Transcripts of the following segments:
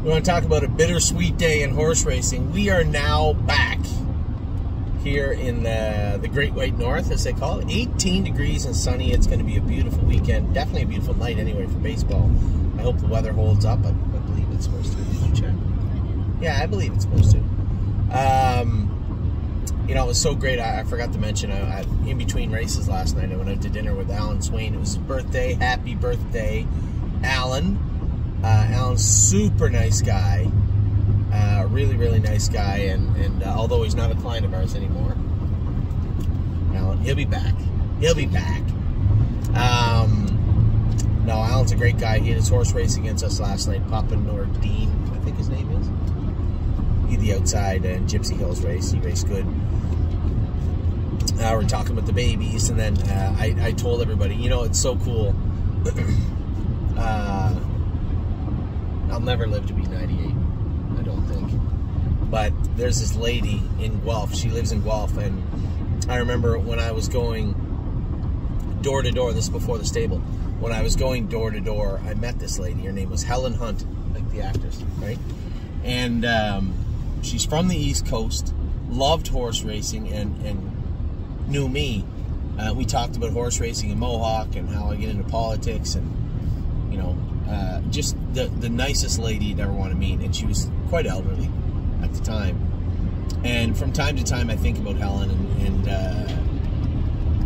We want to talk about a bittersweet day in horse racing. We are now back here in the Great White North, as they call it. 18 degrees and sunny. It's going to be a beautiful weekend. Definitely a beautiful night anyway for baseball. I hope the weather holds up. I believe it's supposed to. Did you check? Yeah, I believe it's supposed to. You know, it was so great. I forgot to mention, in between races last night, I went out to dinner with Alan Swain. It was his birthday. Happy birthday, Alan. Alan's super nice guy. Really, really nice guy. And although he's not a client of ours anymore, Alan, he'll be back. He'll be back. No, Alan's a great guy. He had his horse race against us last night. Papa Nordine, I think his name is. He the outside and Gypsy Hills race. He raced good. We're talking about the babies, and then I told everybody, you know, it's so cool. I'll never live to be 98, I don't think. But there's this lady in Guelph. She lives in Guelph, and I remember when I was going door to door, this is before the stable, when I was going door to door, I met this lady. Her name was Helen Hunt, like the actress, right? And she's from the East Coast, loved horse racing, and knew me. We talked about horse racing in Mohawk and how I get into politics, and you know, just the nicest lady you'd ever want to meet. And she was quite elderly at the time. And from time to time, I think about Helen, and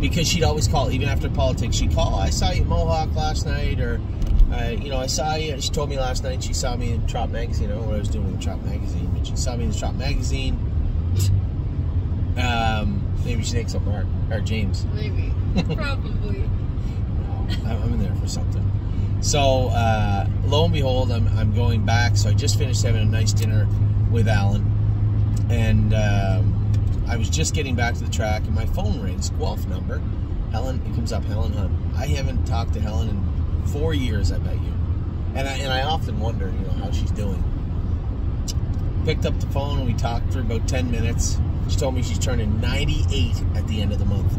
because she'd always call, even after politics, she'd call, I saw you at Mohawk last night, or you know, I saw you. She told me last night she saw me in Trop Magazine. I don't know what I was doing in the Trop Magazine, but she saw me in the Trop Magazine. Maybe she thinks I'm our James. Maybe. Probably. No, I'm in there for something. So, lo and behold, I'm going back. So I just finished having a nice dinner with Alan. And I was just getting back to the track, and my phone rings. Guelph number. Helen, it comes up, Helen Hunt. I haven't talked to Helen in 4 years, I bet you. And I often wonder, you know, how she's doing. Picked up the phone, and we talked for about 10 minutes. She told me she's turning 98 at the end of the month.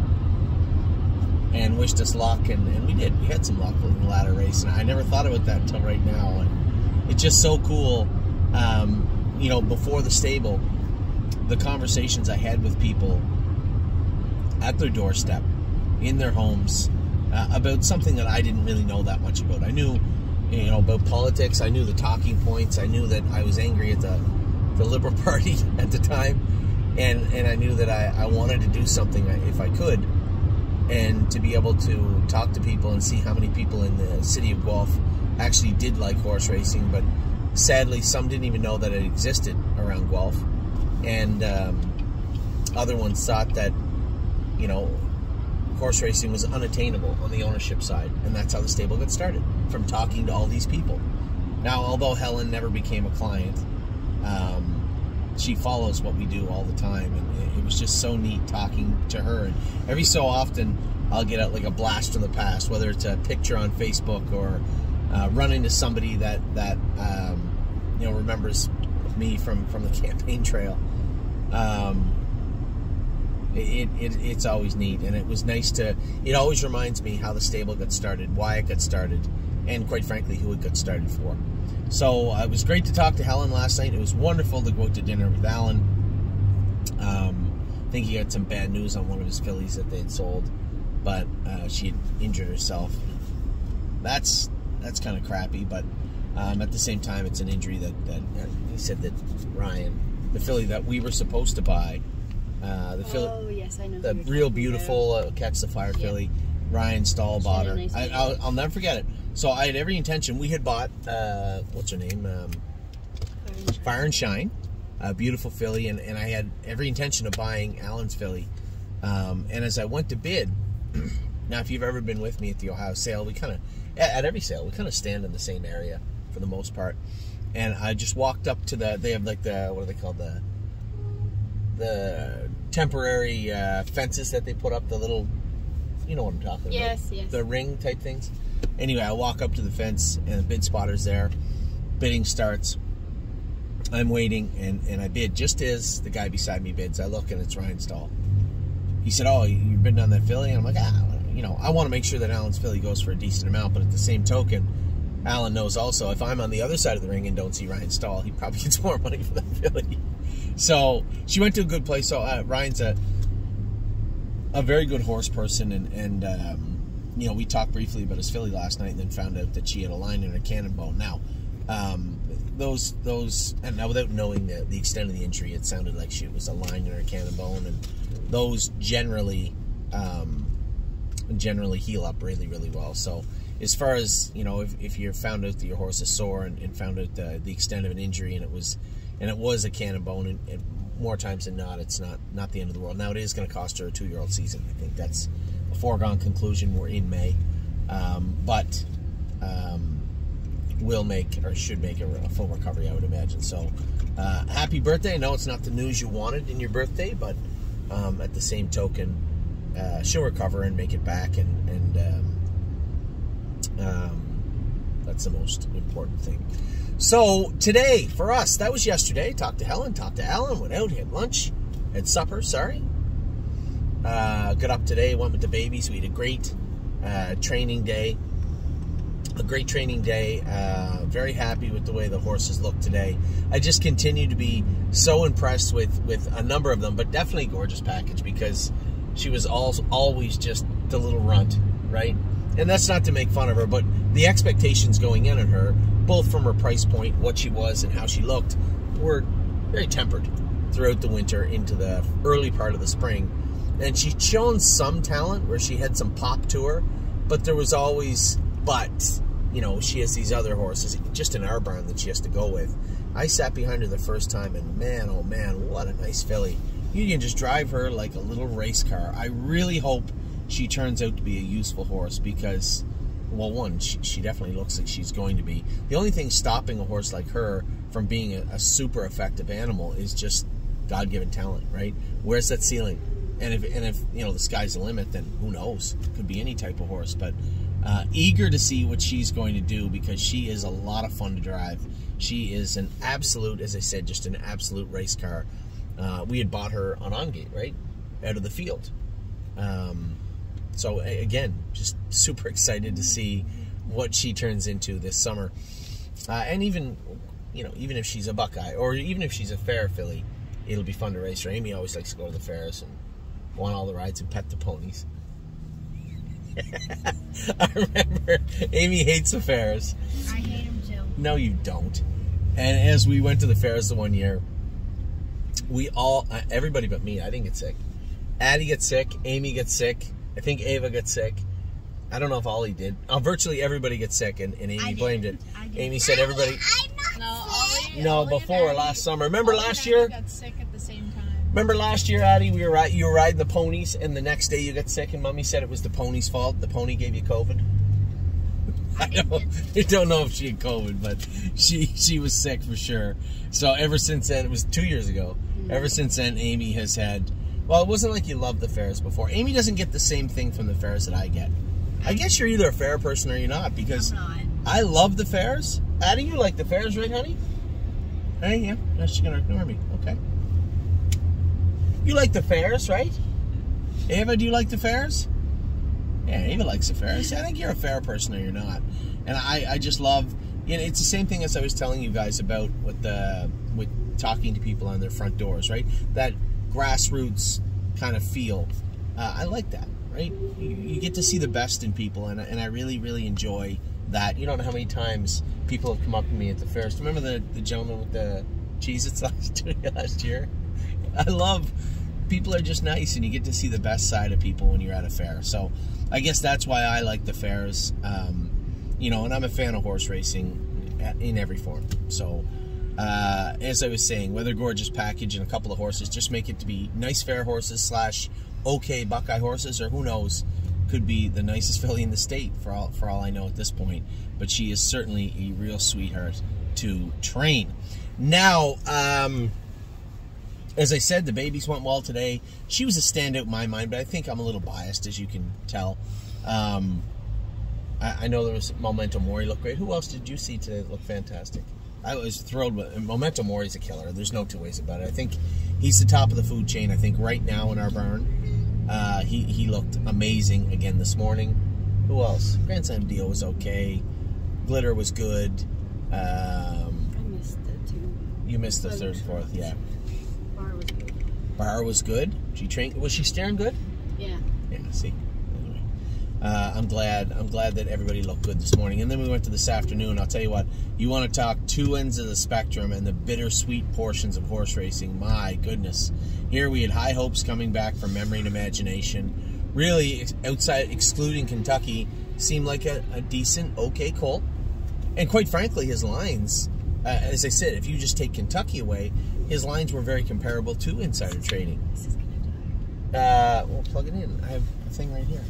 And wished us luck, and we did. We had some luck in the ladder race, and I never thought about that until right now. And it's just so cool, you know, before the stable, the conversations I had with people at their doorstep, in their homes, about something that I didn't really know that much about. I knew, you know, about politics. I knew the talking points. I knew that I was angry at the Liberal Party at the time, and I knew that I wanted to do something if I could, and to be able to talk to people and see how many people in the city of Guelph actually did like horse racing, but sadly some didn't even know that it existed around Guelph, and other ones thought that, you know, horse racing was unattainable on the ownership side, and that's how the stable got started, from talking to all these people. Now, although Helen never became a client, she follows what we do all the time, and it was just so neat talking to her. And every so often I'll get like a blast from the past, whether it's a picture on Facebook or run into somebody that you know, remembers me from the campaign trail. It's always neat, and it was nice to, it always reminds me how the stable got started, why it got started, and quite frankly who it got started for. So it was great to talk to Helen last night. It was wonderful to go out to dinner with Alan. I think he had some bad news on one of his fillies that they had sold, but she had injured herself. That's kind of crappy, but at the same time, it's an injury that he said that Ryan, the filly that we were supposed to buy, the filly, oh yes, I know, the real beautiful Catch the Fire filly, Ryan Stahl bought her. Nice I'll never forget it. So I had every intention. We had bought, what's her name? Fire and Shine, a beautiful filly, and I had every intention of buying Alan's filly. And as I went to bid, now if you've ever been with me at the Ohio sale, we kind of, at every sale, we kind of stand in the same area for the most part. And I just walked up to they have like the, what are they called? The temporary fences that they put up, the little, you know what I'm talking about. Yes. The ring type things. Anyway, I walk up to the fence, and the bid spotter's there. Bidding starts. I'm waiting, and I bid just as the guy beside me bids. I look, and it's Ryan Stahl. He said, oh, you're bidding on that filly? And I'm like, you know, I want to make sure that Alan's filly goes for a decent amount, but at the same token, Alan knows also, if I'm on the other side of the ring and don't see Ryan Stahl, he probably gets more money for that filly. So she went to a good place. So Ryan's a very good horse person, and you know, we talked briefly about his filly last night, and then found out that she had a line in her cannon bone. Now, those, and now without knowing the extent of the injury, it sounded like it was a line in her cannon bone, and those generally heal up really, really well. So as far as, you know, if you found out that your horse is sore and found out the extent of an injury, and it was a cannon bone, and more times than not, it's not the end of the world. Now, it is going to cost her a 2-year-old season. I think that's a foregone conclusion. We're in May, but will make, or should make, a full recovery, I would imagine. So happy birthday. I know it's not the news you wanted in your birthday, but at the same token, she'll recover and make it back, and that's the most important thing. So today, for us, that was yesterday. Talked to Helen, talked to Alan, went out, had lunch, had supper, got up today, went with the babies. We had a great training day. Very happy with the way the horses look today. I just continue to be so impressed with a number of them, but definitely Gorgeous Package, because she was always just the little runt, right? And that's not to make fun of her, but the expectations going in on her, both from her price point, what she was, and how she looked, were very tempered throughout the winter into the early part of the spring. And she'd shown some talent where she had some pop to her, but there was always, you know, she has these other horses just in our barn that she has to go with. I sat behind her the first time, and man, oh man, what a nice filly. You can just drive her like a little race car. I really hope she turns out to be a useful horse, because, well, one, she definitely looks like she's going to be. The only thing stopping a horse like her from being a super effective animal is just God-given talent, right? Where's that ceiling? And if you know, the sky's the limit, then who knows? It could be any type of horse. But eager to see what she's going to do, because she is a lot of fun to drive. She is an absolute, as I said, just an absolute race car. We had bought her on Gate, right? Out of the field. So again, just super excited to see what she turns into this summer. And even, you know, even if she's a Buckeye, or even if she's a fair filly, it'll be fun to race her. Amy always likes to go to the fairs and go on all the rides and pet the ponies. I remember Amy hates the fairs. I hate them too. No, you don't. And as we went to the fairs the one year, we all, everybody but me, I didn't get sick. Addie gets sick, Amy gets sick, I think Ava gets sick. I don't know if Ollie did. Virtually everybody gets sick, and Amy blamed it. Amy said everybody... No, before, last summer. Remember last year? Got sick at the same time. Remember last year, Addie, you were riding the ponies, and the next day you got sick, and Mommy said it was the pony's fault. The pony gave you COVID. I don't know if she had COVID, but she was sick for sure. So ever since then, it was 2 years ago. Ever since then, Amy has had... Well, it wasn't like you loved the fairs before. Amy doesn't get the same thing from the fairs that I get. I guess you're either a fair person or you're not, because I love the fairs. Addie, you like the fairs, right, honey? Hey, yeah. No, she's gonna ignore me. Okay. You like the fairs, right? Ava, do you like the fairs? Yeah, Ava likes the fairs. I think you're a fair person or you're not. And I just love, you know, it's the same thing as I was telling you guys about with talking to people on their front doors, right? That grassroots kind of feel. I like that, right? You get to see the best in people, and I really, really enjoy that. You don't know how many times people have come up to me at the fairs. Remember the gentleman with the Cheez-Its last year? I love, people are just nice, and you get to see the best side of people when you're at a fair. So I guess that's why I like the fairs. You know, and I'm a fan of horse racing in every form. So as I was saying, whether Gorgeous Package and a couple of horses, just make it to be nice fair horses / okay Buckeye horses, or who knows, could be the nicest filly in the state for all I know at this point. But she is certainly a real sweetheart to train. Now, as I said, the babies went well today. She was a standout in my mind, but I think I'm a little biased, as you can tell. I know there was Memento Mori looked great. Who else did you see today that looked fantastic? I was thrilled with Memento Mori's a killer. There's no two ways about it. I think he's the top of the food chain. I think right now in our barn, he looked amazing again this morning. Who else? Grandson Dio was okay. Glitter was good. I missed the two. You missed the third, fourth, yeah. Bar was good. Bar was good. She trained. Was she staring good? Yeah. Yeah. See. Anyway, I'm glad that everybody looked good this morning. And then we went to this afternoon. I'll tell you what. You want to talk two ends of the spectrum and the bittersweet portions of horse racing. My goodness. Here we had high hopes coming back from Memory and Imagination. Really, outside excluding Kentucky, seemed like a decent, okay colt. And quite frankly, his lines, as I said, if you just take Kentucky away, his lines were very comparable to Insider Trading. This is gonna We'll plug it in. I have a thing right here.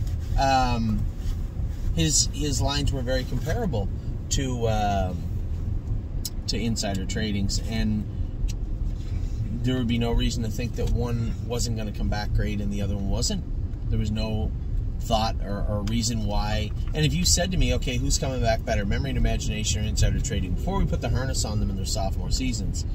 His lines were very comparable to Insider Trading's, and there would be no reason to think that one wasn't going to come back great and the other one wasn't. There was no thought or reason why. And if you said to me, okay, who's coming back better, Memory and Imagination or Insider Trading, before we put the harness on them in their sophomore seasons,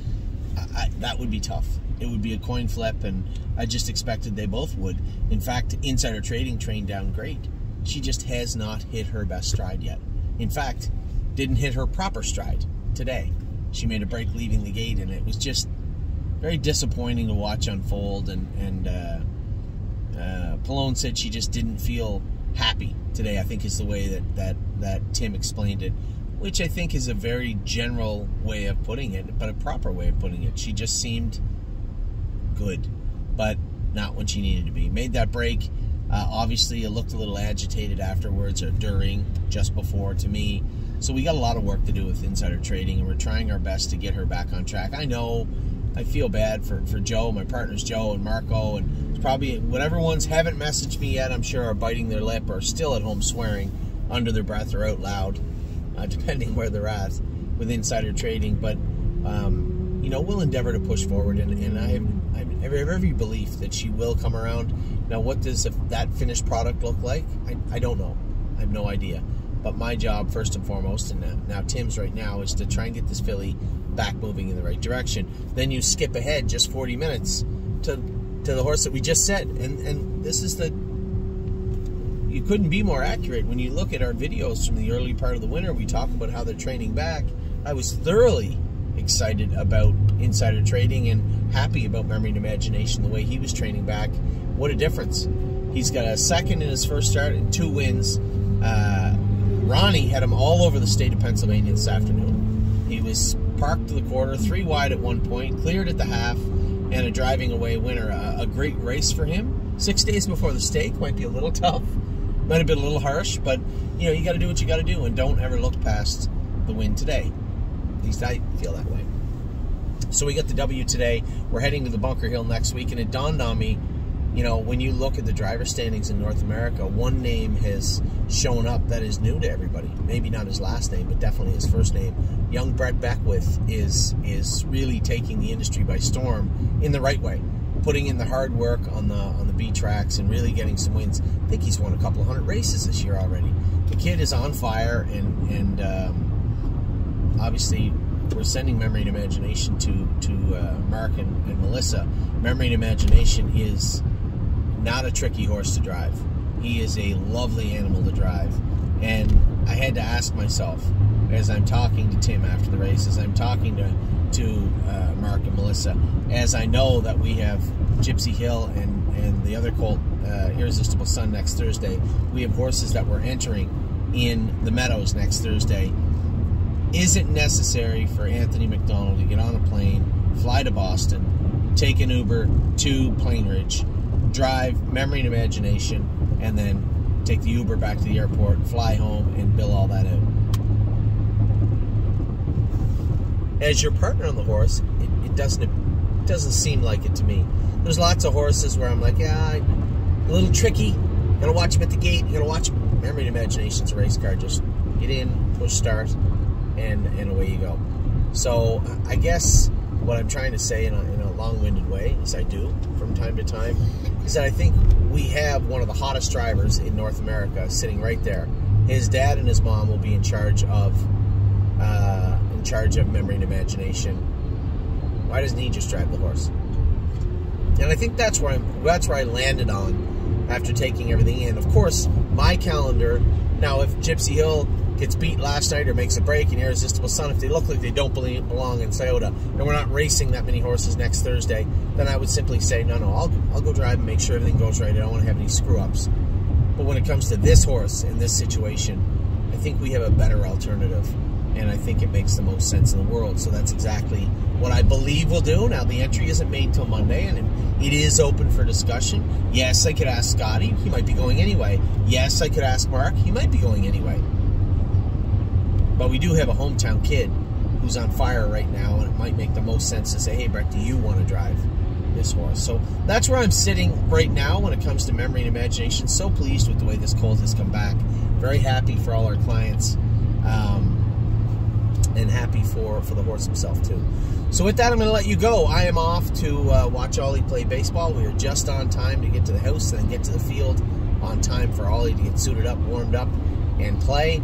that would be tough. It would be a coin flip, and I just expected they both would. In fact, Insider Trading trained down great. She just has not hit her best stride yet. In fact, didn't hit her proper stride today. She made a break leaving the gate, and it was just very disappointing to watch unfold. And Pallone said she just didn't feel happy today, I think is the way that Tim explained it, which I think is a very general way of putting it, but a proper way of putting it. She just seemed good, but not when she needed to be. Made that break. Obviously, it looked a little agitated afterwards, or during, just before, to me. So we got a lot of work to do with Insider Trading, and we're trying our best to get her back on track. I know I feel bad for Joe, my partners Joe and Marco, and it's probably whatever ones haven't messaged me yet, I'm sure are biting their lip or still at home swearing under their breath or out loud, depending where they're at with Insider Trading. But you know, we'll endeavor to push forward, and I have every belief that she will come around. Now, what does that finished product look like? I don't know. I have no idea. But my job, first and foremost, and now Tim's right now, is to try and get this filly back moving in the right direction. Then you skip ahead just 40 minutes to the horse that we just said. And this is you couldn't be more accurate. When you look at our videos from the early part of the winter, we talk about how they're training back. I was thoroughly excited about Insider Trading and happy about Memory and Imagination, the way he was training back. What a difference. He's got a second in his first start and 2 wins. Ronnie had him all over the state of Pennsylvania this afternoon. He was parked to the quarter, 3 wide at one point, cleared at the half, and a driving away winner. A great race for him. 6 days before the stake. Might be a little tough. Might have been a little harsh, but you know, you got to do what you got to do, and don't ever look past the win today. At least I feel that way. So we got the W today. We're heading to the Bunker Hill next week, and it dawned on me, you know, when you look at the driver standings in North America, one name has shown up that is new to everybody. Maybe not his last name, but definitely his first name. Young Brett Beckwith is really taking the industry by storm in the right way, putting in the hard work on the B tracks and really getting some wins. I think he's won a couple of 100 races this year already. The kid is on fire, and obviously we're sending Memory and Imagination to Mark and Melissa. Memory and Imagination is not a tricky horse to drive. He is a lovely animal to drive. And I had to ask myself, as I'm talking to Tim after the race, as I'm talking to Mark and Melissa, as I know that we have Gypsy Hill and the other colt, Irresistible Sun, next Thursday. We have horses that we're entering in the Meadows next Thursday. Is it necessary for Anthony McDonald to get on a plane, fly to Boston, take an Uber to Plainridge, drive Memory and Imagination, and then take the Uber back to the airport, fly home, and bill all that out? As your partner on the horse, it doesn't seem like it to me. There's lots of horses where I'm like, yeah, a little tricky. You gotta watch him at the gate. You gotta watch him. Memory and Imagination's a race car. Just get in, push start, and away you go. So I guess what I'm trying to say in a long-winded way, as I do from time to time, is that I think we have one of the hottest drivers in North America sitting right there. His dad and his mom will be in charge of Memory and Imagination. Why doesn't he just drive the horse? And I think that's where I landed on after taking everything in. Of course, my calendar now, if Gypsy Hill gets beat last night or makes a break in Irresistible Sun, if they look like they don't belong in Scioto, and we're not racing that many horses next Thursday, then I would simply say, no, I'll go drive and make sure everything goes right. I don't want to have any screw-ups. But when it comes to this horse in this situation, I think we have a better alternative, and I think it makes the most sense in the world. So that's exactly what I believe we'll do. Now, the entry isn't made till Monday, and it is open for discussion. Yes, I could ask Scotty. He might be going anyway. Yes, I could ask Mark. He might be going anyway. But we do have a hometown kid who's on fire right now, and it might make the most sense to say, hey, Brett, do you want to drive this horse? So that's where I'm sitting right now when it comes to memory and imagination. So pleased with the way this colt has come back. Very happy for all our clients, and happy for the horse himself, too. So with that, I'm going to let you go. I am off to watch Ollie play baseball. We are just on time to get to the house and then get to the field on time for Ollie to get suited up, warmed up, and play.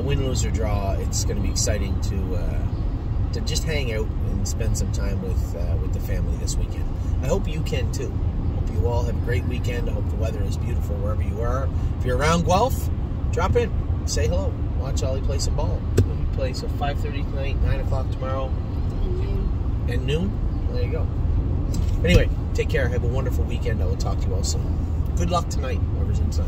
Win, lose, or draw, it's going to be exciting to just hang out and spend some time with the family this weekend. I hope you can too. Hope you all have a great weekend. I hope the weather is beautiful wherever you are. If you're around Guelph, drop in, say hello, watch Ollie play some ball. He plays at 5:30 tonight, 9 o'clock tomorrow, and noon. There you go. Anyway, take care. Have a wonderful weekend. I will talk to you all soon. Good luck tonight, whoever's inside.